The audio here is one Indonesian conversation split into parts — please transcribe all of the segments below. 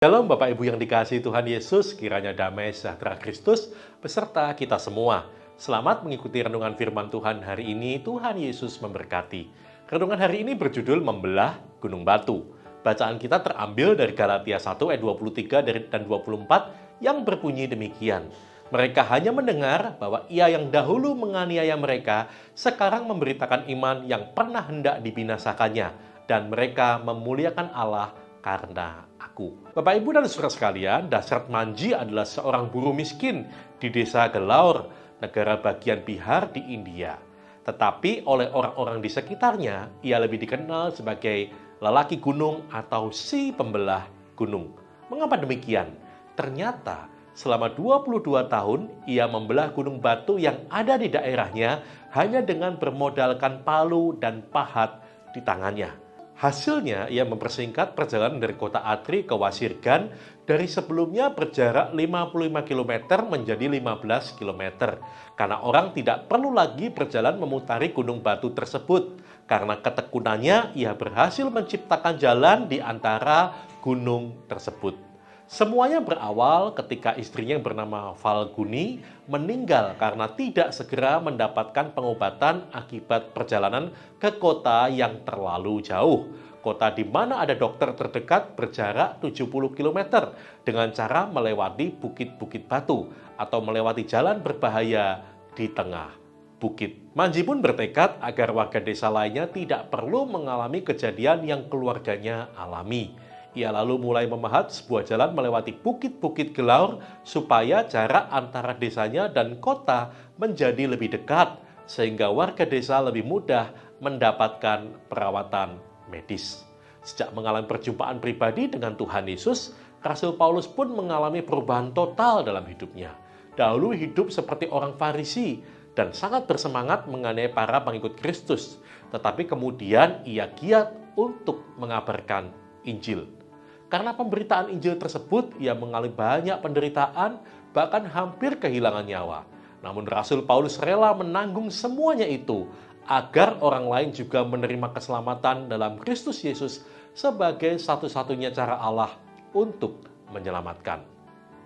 Shalom Bapak Ibu yang dikasihi Tuhan Yesus, kiranya damai sejahtera Kristus beserta kita semua. Selamat mengikuti renungan firman Tuhan hari ini. Tuhan Yesus memberkati. Renungan hari ini berjudul Membelah Gunung Batu. Bacaan kita terambil dari Galatia 1 ayat 23 dan 24 yang berbunyi demikian. Mereka hanya mendengar bahwa ia yang dahulu menganiaya mereka sekarang memberitakan iman yang pernah hendak dibinasakannya, dan mereka memuliakan Allah karena aku. Bapak, Ibu, dan saudara sekalian, Dasrat Manji adalah seorang buruh miskin di desa Gelaur, negara bagian Bihar di India. Tetapi oleh orang-orang di sekitarnya, ia lebih dikenal sebagai lelaki gunung atau si pembelah gunung. Mengapa demikian? Ternyata selama 22 tahun, ia membelah gunung batu yang ada di daerahnya hanya dengan bermodalkan palu dan pahat di tangannya. Hasilnya, ia mempersingkat perjalanan dari kota Atri ke Wasirgan dari sebelumnya berjarak 55 km menjadi 15 km. Karena orang tidak perlu lagi berjalan memutari gunung batu tersebut. Karena ketekunannya, ia berhasil menciptakan jalan di antara gunung tersebut. Semuanya berawal ketika istrinya yang bernama Falguni meninggal karena tidak segera mendapatkan pengobatan akibat perjalanan ke kota yang terlalu jauh. Kota di mana ada dokter terdekat berjarak 70 km dengan cara melewati bukit-bukit batu atau melewati jalan berbahaya di tengah bukit. Manji pun bertekad agar warga desa lainnya tidak perlu mengalami kejadian yang keluarganya alami. Ia lalu mulai memahat sebuah jalan melewati bukit-bukit Gelaur supaya jarak antara desanya dan kota menjadi lebih dekat, sehingga warga desa lebih mudah mendapatkan perawatan medis. Sejak mengalami perjumpaan pribadi dengan Tuhan Yesus, Rasul Paulus pun mengalami perubahan total dalam hidupnya. Dahulu hidup seperti orang Farisi dan sangat bersemangat menganiaya para pengikut Kristus, tetapi kemudian ia giat untuk mengabarkan Injil. Karena pemberitaan Injil tersebut, ia mengalami banyak penderitaan, bahkan hampir kehilangan nyawa. Namun Rasul Paulus rela menanggung semuanya itu, agar orang lain juga menerima keselamatan dalam Kristus Yesus sebagai satu-satunya cara Allah untuk menyelamatkan.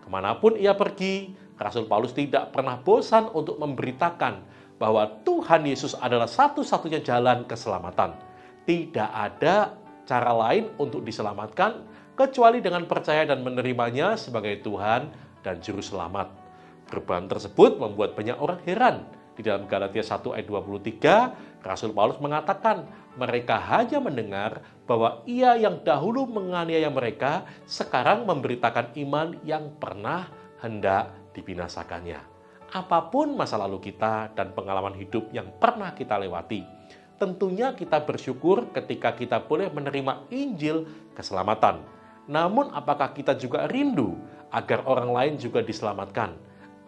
Kemanapun ia pergi, Rasul Paulus tidak pernah bosan untuk memberitakan bahwa Tuhan Yesus adalah satu-satunya jalan keselamatan. Tidak ada cara lain untuk diselamatkan kecuali dengan percaya dan menerimanya sebagai Tuhan dan Juru Selamat. Perubahan tersebut membuat banyak orang heran. Di dalam Galatia 1 ayat 23, Rasul Paulus mengatakan mereka hanya mendengar bahwa ia yang dahulu menganiaya mereka sekarang memberitakan iman yang pernah hendak dibinasakannya. Apapun masa lalu kita dan pengalaman hidup yang pernah kita lewati, tentunya kita bersyukur ketika kita boleh menerima Injil keselamatan. Namun apakah kita juga rindu agar orang lain juga diselamatkan?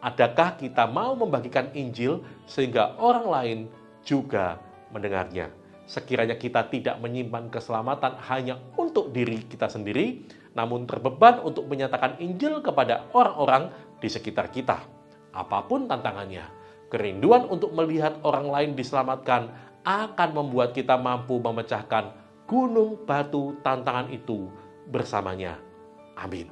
Adakah kita mau membagikan Injil sehingga orang lain juga mendengarnya? Sekiranya kita tidak menyimpan keselamatan hanya untuk diri kita sendiri, namun terbeban untuk menyatakan Injil kepada orang-orang di sekitar kita. Apapun tantangannya, kerinduan untuk melihat orang lain diselamatkan akan membuat kita mampu memecahkan gunung batu tantangan itu bersamanya. Amin.